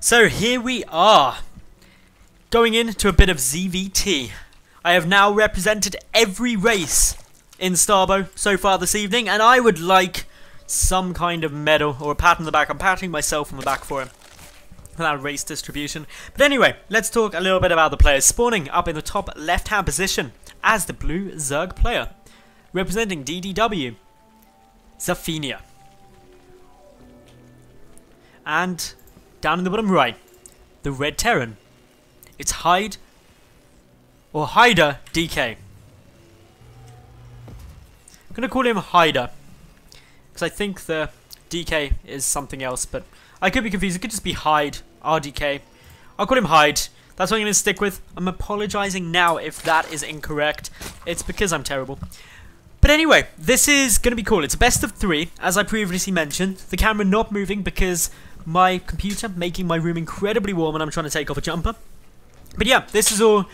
So here we are, going into a bit of ZVT. I have now represented every race in Starbow so far this evening, and I would like some kind of medal or a pat on the back. I'm patting myself on the back for that race distribution. But anyway, let's talk a little bit about the players. Spawning up in the top left-hand position as the blue Zerg player, representing DDW, Xefania. And down in the bottom right, the red Terran. It's HideR DK. I'm going to call him HideR, because I think the DK is something else, but I could be confused. It could just be Hide, RDK. I'll call him Hide. That's what I'm going to stick with. I'm apologizing now if that is incorrect. It's because I'm terrible. But anyway, this is going to be cool. It's a best of 3, as I previously mentioned. The camera not moving because my computer making my room incredibly warm and I'm trying to take off a jumper. But yeah, this is all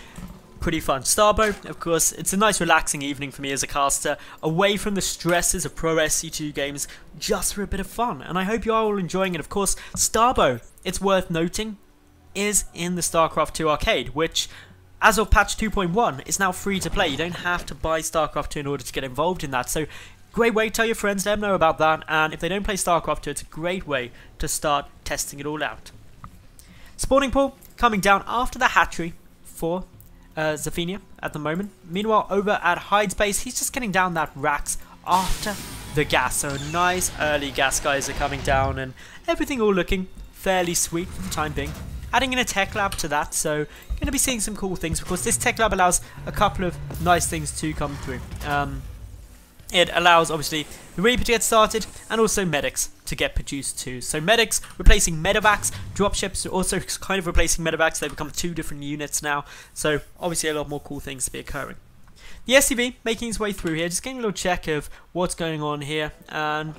pretty fun. Starbow, of course, it's a nice relaxing evening for me as a caster, away from the stresses of Pro SC2 games, just for a bit of fun. And I hope you are all enjoying it. Of course, Starbow, it's worth noting, is in the StarCraft 2 arcade, which, as of patch 2.1, is now free to play. You don't have to buy StarCraft 2 in order to get involved in that. So, great way to tell your friends, let them know about that. And if they don't play StarCraft 2, it's a great way to start testing it all out. Spawning pool coming down after the hatchery for Xefania at the moment. Meanwhile, over at HideR's base, he's just getting down that racks after the gas. So nice early gas guys are coming down and everything all looking fairly sweet for the time being. Adding in a tech lab to that, so you're going to be seeing some cool things because this tech lab allows a couple of nice things to come through. It allows, obviously, the Reaper to get started, and also medics to get produced too. So medics replacing medevacs, dropships are also kind of replacing medevacs. They become 2 different units now, so obviously a lot more cool things to be occurring. The SCV making its way through here, just getting a little check of what's going on here, and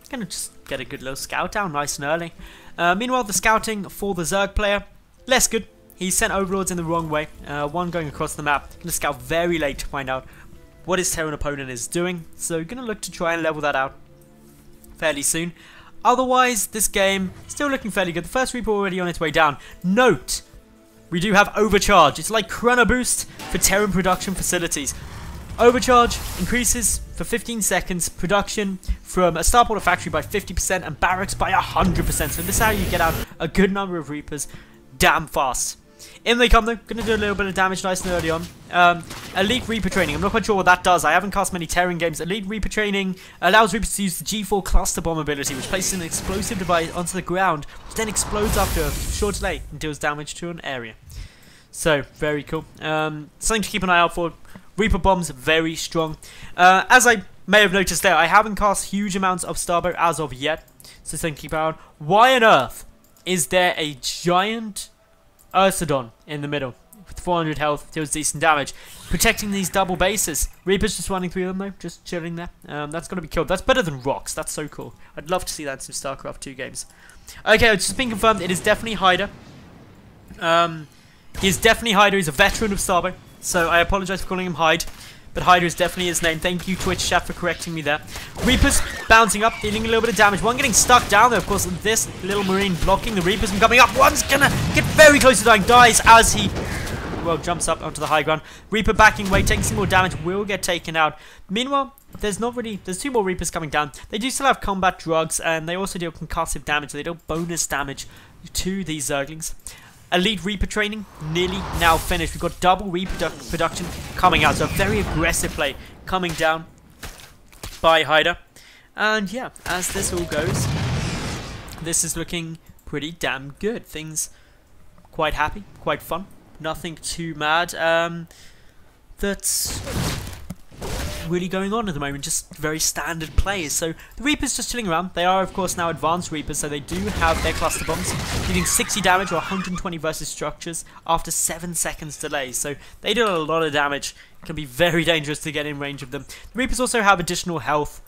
gonna just get a good little scout down nice and early. Meanwhile, the scouting for the Zerg player, less good. He sent overlords in the wrong way, one going across the map. Gonna scout very late to find out what his Terran opponent is doing, so going to look to try and level that out fairly soon. Otherwise, this game still looking fairly good. The first Reaper already on its way down. Note, we do have overcharge. It's like Chrono Boost for Terran production facilities. Overcharge increases for 15 seconds, production from a starport factory by 50% and barracks by 100%. So this is how you get out a good number of Reapers damn fast. In they come though, going to do a little bit of damage nice and early on. Elite Reaper Training, I'm not quite sure what that does. I haven't cast many Terran games. Elite Reaper Training allows Reapers to use the G4 cluster bomb ability, which places an explosive device onto the ground, which then explodes after a short delay and deals damage to an area. So, very cool. Something to keep an eye out for. Reaper Bombs, very strong. As I may have noticed there, I haven't cast huge amounts of Starbow as of yet, so something to keep an eye on. Why on earth is there a giant Ursidon in the middle with 400 health, deals decent damage, protecting these double bases? Reapers just running through them though, just chilling there. That's got to be killed. That's better than rocks. That's so cool. I'd love to see that in some StarCraft 2 games. Okay, it's just been confirmed. It is definitely HideR. He is definitely HideR. He's a veteran of Starbow, so I apologize for calling him Hide. But HideR is definitely his name. Thank you, Twitch chat, for correcting me there. Reapers bouncing up, dealing a little bit of damage. One getting stuck down there, of course. This little Marine blocking the Reapers from coming up. One's gonna get very close to dying. Dies as he, well, jumps up onto the high ground. Reaper backing away, taking some more damage. Will get taken out. Meanwhile, there's 2 more Reapers coming down. They do still have combat drugs, and they also deal concussive damage. They deal bonus damage to these Zerglings. Elite Reaper Training nearly now finished. We've got double Reaper production coming out. So a very aggressive play coming down by HideR. And yeah, as this all goes, this is looking pretty damn good. Things quite happy, quite fun. Nothing too mad. That's really going on at the moment, just very standard plays. So the Reapers just chilling around. They are of course now advanced Reapers, so they do have their cluster bombs, dealing 60 damage or 120 versus structures after 7 seconds delay. So they do a lot of damage. It can be very dangerous to get in range of them. The Reapers also have additional health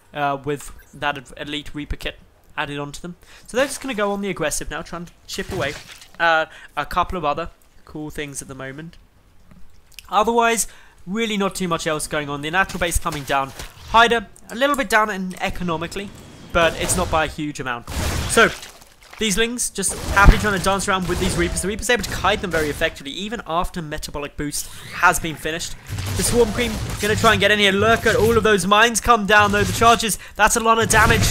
with that Elite Reaper kit added onto them. So they're just going to go on the aggressive now, trying to chip away a couple of other cool things at the moment. Otherwise, really not too much else going on. The natural base coming down. HideR a little bit down in economically, but it's not by a huge amount. So These Lings just happily trying to dance around with these Reapers. The Reaper's able to kite them very effectively, even after Metabolic Boost has been finished. The Swarm Cream going to try and get in here. Look at all of those mines come down, though. The charges, that's a lot of damage.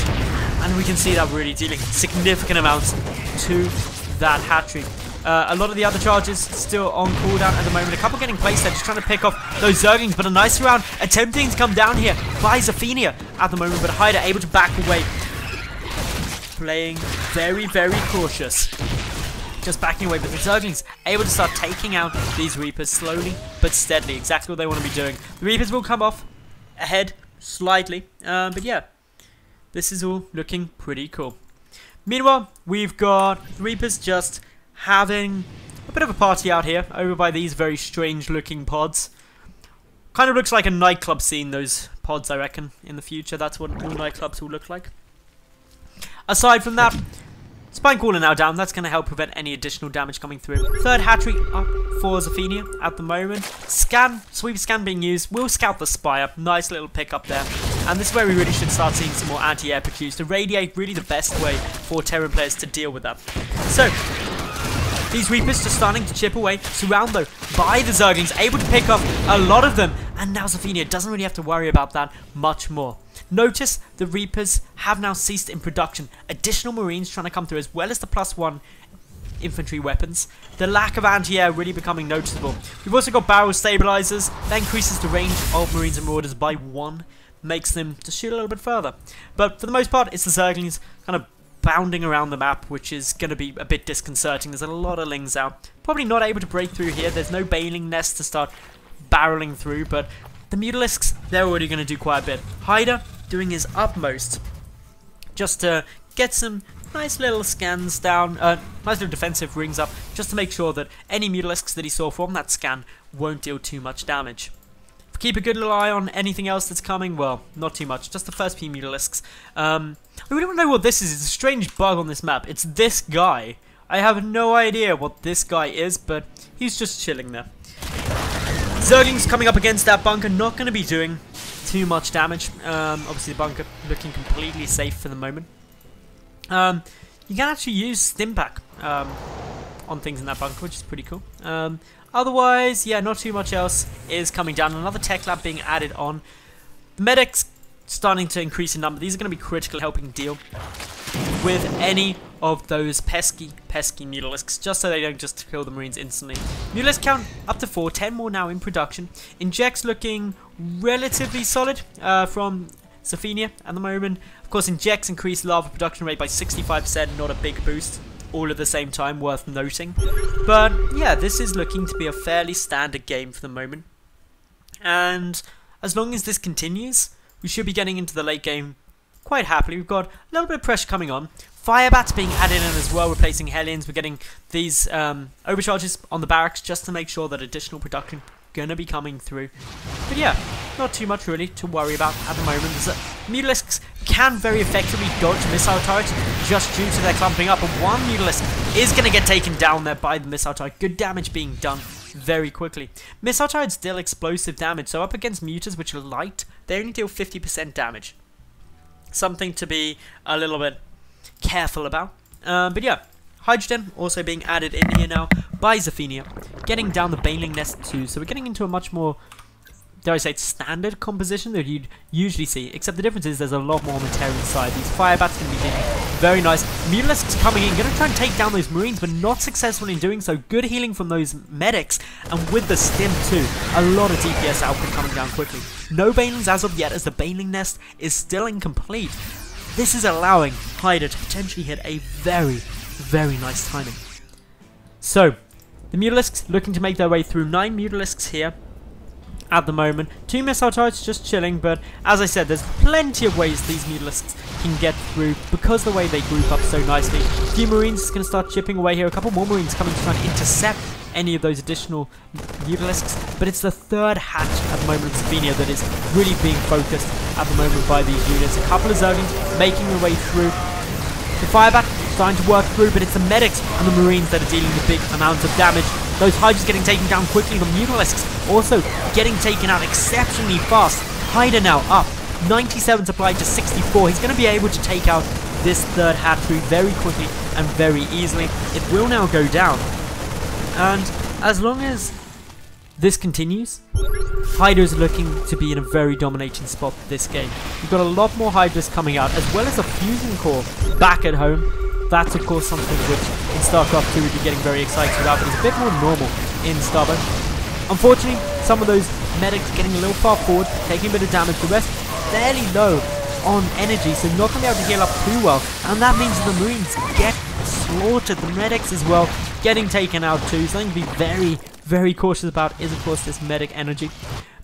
And we can see that really dealing significant amounts to that hatchery. A lot of the other charges still on cooldown at the moment. A couple getting placed there, just trying to pick off those Zerglings. But a nice round attempting to come down here by Xefania at the moment. But HideR able to back away. Playing very, very cautious. Just backing away, but the Zerglings able to start taking out these Reapers slowly but steadily. Exactly what they want to be doing. The Reapers will come off ahead slightly. But yeah, this is all looking pretty cool. Meanwhile, we've got the Reapers just having a bit of a party out here over by these very strange looking pods. Kind of looks like a nightclub scene, those pods, I reckon, in the future. That's what all nightclubs will look like. Aside from that, Spine Caller now down. That's going to help prevent any additional damage coming through. Third hatchery up for Xefania at the moment. Sweep scan being used. We'll scout the Spire. Nice little pick up there. And this is where we really should start seeing some more anti-air produced. Irradiate, really the best way for Terran players to deal with that. So, these Reapers just starting to chip away. Surround though by the Zerglings, able to pick off a lot of them. And now Xefania doesn't really have to worry about that much more. Notice the Reapers have now ceased in production. Additional Marines trying to come through, as well as the +1 infantry weapons. The lack of anti-air really becoming noticeable. We've also got barrel stabilizers. That increases the range of Marines and Marauders by 1. Makes them to shoot a little bit further. But for the most part, it's the Zerglings kind of bounding around the map, which is going to be a bit disconcerting. There's a lot of Lings out. Probably not able to break through here. There's no Baneling Nest to start barreling through, but the Mutalisks, they're already going to do quite a bit. HideR doing his utmost just to get some nice little scans down, nice little defensive rings up, just to make sure that any Mutalisks that he saw from that scan won't deal too much damage. Keep a good little eye on anything else that's coming. Well, not too much, just the first few Mutalisks. We don't know what this is. It's a strange bug on this map. It's this guy. I have no idea what this guy is, but he's just chilling there. Zerglings coming up against that bunker, not going to be doing too much damage. Obviously the bunker looking completely safe for the moment. You can actually use Stimpak on things in that bunker, which is pretty cool. Otherwise, yeah, not too much else is coming down. Another tech lab being added on. The medics starting to increase in number. These are going to be critical, helping deal with any of those pesky Mutalisks, just so they don't just kill the Marines instantly. Mutalisk count up to 4, 10 more now in production. Injects looking relatively solid from Xefania at the moment. Of course, Injects increase lava production rate by 65%, not a big boost. All at the same time, worth noting. But yeah, this is looking to be a fairly standard game for the moment. And as long as this continues, we should be getting into the late game quite happily. We've got a little bit of pressure coming on. Firebats being added in as well, replacing Hellions. We're getting these overcharges on the barracks just to make sure that additional production gonna be coming through. But yeah, not too much really to worry about at the moment. Mutalisks can very effectively dodge missile turrets just due to their clumping up, and one Mutalisk is going to get taken down there by the missile turret. Good damage being done very quickly. Missile turrets deal explosive damage, so up against Mutas, which are light, they only deal 50% damage. Something to be a little bit careful about. But yeah, Hydrogen also being added in here now by Xefania, getting down the Baneling Nest too, so we're getting into a much more, dare I say, standard composition that you'd usually see, except the difference is there's a lot more on the Terran side. These Firebats can be doing very nice. Mutalisks coming in, going to try and take down those Marines, but not successful in doing so. Good healing from those medics, and with the stim too, a lot of DPS output coming down quickly. No Banelings as of yet, as the Baneling Nest is still incomplete. This is allowing HideR to potentially hit a very nice timing. So, the Mutalisks looking to make their way through. 9 Mutalisks here at the moment. 2 missile turrets just chilling, but as I said, there's plenty of ways these Mutalisks can get through because of the way they group up so nicely. A few Marines is going to start chipping away here. A couple more Marines coming to try and intercept any of those additional Mutalisks, but it's the third hatch at the moment of Xefania that is really being focused at the moment by these units. A couple of Zerglings making their way through. The Firebat starting to work through, but it's the medics and the Marines that are dealing with big amounts of damage. Those Hydras getting taken down quickly. The Mutalisks also getting taken out exceptionally fast. HideR now up 97 supplied to 64. He's going to be able to take out this third hatchery very quickly and very easily. It will now go down. And as long as this continues, HideR is looking to be in a very dominating spot this game. We've got a lot more HideRs coming out, as well as a fusion core back at home. That's of course something which in StarCraft 2 we'd be getting very excited about, but it's a bit more normal in Starbow. Unfortunately, some of those medics getting a little far forward, taking a bit of damage. The rest fairly low on energy, so not going to be able to heal up too well. And that means the Marines get slaughtered. The medics as well getting taken out too. Something to be very, very cautious about is of course this medic energy.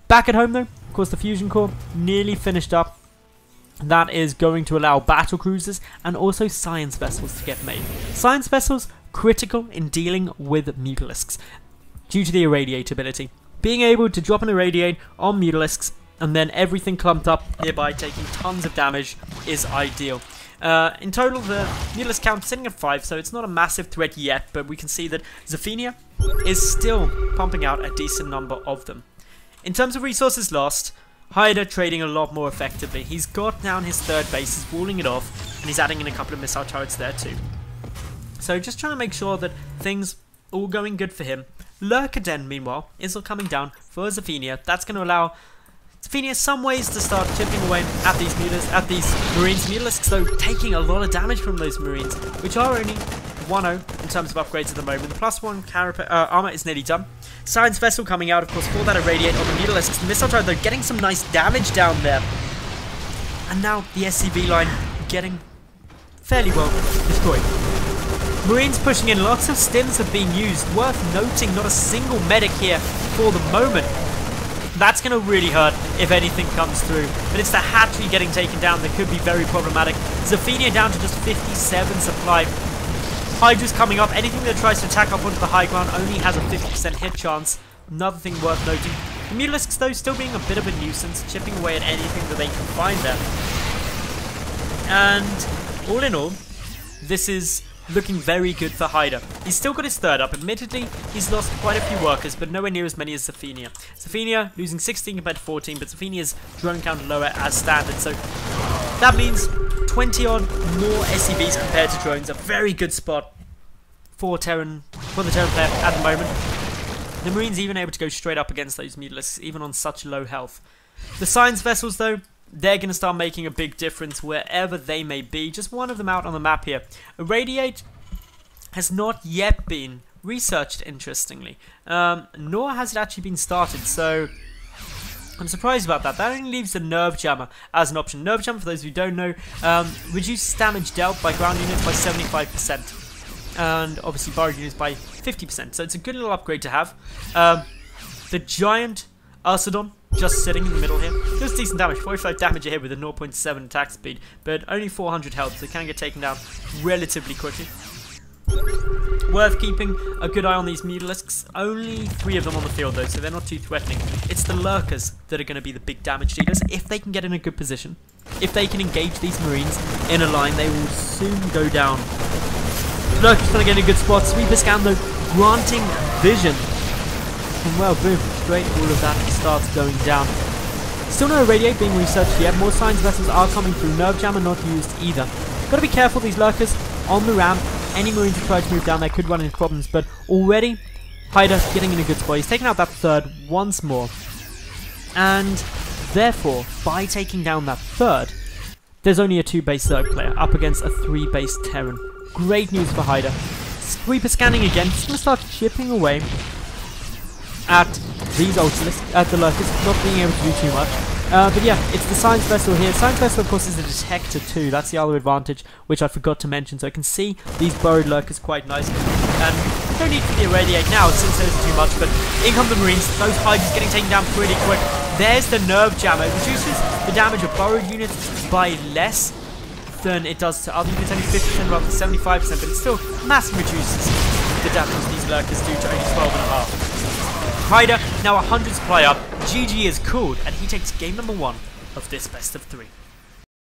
Back at home though, of course the fusion core nearly finished up. That is going to allow battle cruisers and also science vessels to get made. Science vessels critical in dealing with mutalisks due to the irradiate ability. Being able to drop an irradiate on mutalisks and then everything clumped up nearby taking tons of damage is ideal. In total, the mutalisk count is sitting at 5, so it's not a massive threat yet, but we can see that Xefania is still pumping out a decent number of them. In terms of resources lost, HideR trading a lot more effectively. He's got down his third base, he's walling it off, and he's adding in a couple of missile turrets there too. So just trying to make sure that things all going good for him. Lurker Den, meanwhile, is all coming down for Xefania. That's going to allow Xefania some ways to start chipping away at these Marines. Mutalisks, though, taking a lot of damage from those Marines, which are only 1-0 in terms of upgrades at the moment. The +1 armor is nearly done. Science Vessel coming out, of course, for that irradiate on the Mutalisks. The missile turret, though, getting some nice damage down there. And now the SCV line getting fairly well destroyed. Marines pushing in, lots of stims have been used. Worth noting, not a single medic here for the moment. That's going to really hurt if anything comes through. But it's the hatchery getting taken down that could be very problematic. Xefania down to just 57 supply. HideR's coming up. Anything that tries to attack up onto the high ground only has a 50% hit chance. Another thing worth noting. The Mutalisks, though, still being a bit of a nuisance, chipping away at anything that they can find there. And all in all, this is looking very good for HideR. He's still got his third up. Admittedly, he's lost quite a few workers, but nowhere near as many as Xefania. Xefania losing 16 compared to 14, but Xefania's drone count lower as standard, so that means 20 odd more SCVs compared to drones. A very good spot for the Terran player at the moment. The Marines even able to go straight up against those Mutalisks, even on such low health. The Science Vessels, though, they're going to start making a big difference wherever they may be. Just one of them out on the map here. Irradiate has not yet been researched, interestingly. Nor has it actually been started, so I'm surprised about that. That only leaves the Nerve Jammer as an option. Nerve Jammer, for those who don't know, reduces damage dealt by ground units by 75%. And obviously burrowed units by 50%. So it's a good little upgrade to have. The Giant Ursidon just sitting in the middle here. Does decent damage, 45 damage a hit with a 0.7 attack speed, but only 400 health, so it can get taken down relatively quickly. Worth keeping a good eye on these Mutalisks. Only 3 of them on the field though, so they're not too threatening. It's the Lurkers that are going to be the big damage dealers. If they can get in a good position, if they can engage these Marines in a line, they will soon go down. Lurkers trying to get in a good spot. Sweeper scan though, granting vision. And well, boom, straight all of that starts going down. Still no Irradiate being researched yet. More Science Vessels are coming through. Nerve Jammer not used either. Gotta be careful, these Lurkers on the ramp. Any Marines who try to move down there could run into problems, but already HideR getting in a good spot. He's taken out that third once more. And therefore, by taking down that third, there's only a 2-base Zerg player up against a 3-base Terran. Great news for HideR. Sweeper scanning again. Just gonna start chipping away at these ultilisks, at the Lurkers, not being able to do too much. But yeah, it's the Science Vessel here. Science Vessel, of course, is a detector too. That's the other advantage, which I forgot to mention. So I can see these burrowed Lurkers quite nicely. And no need for the Irradiate now, since there's too much. But in come the Marines. Those HideRs getting taken down pretty quick. There's the Nerve Jammer. It reduces the damage of burrowed units by less than it does to other units. Only 50% rather than 75%. But it still massively reduces the damage these Lurkers do to only 12.5. HideR now 100 supply up, GG is cooled, and he takes game number 1 of this best of 3.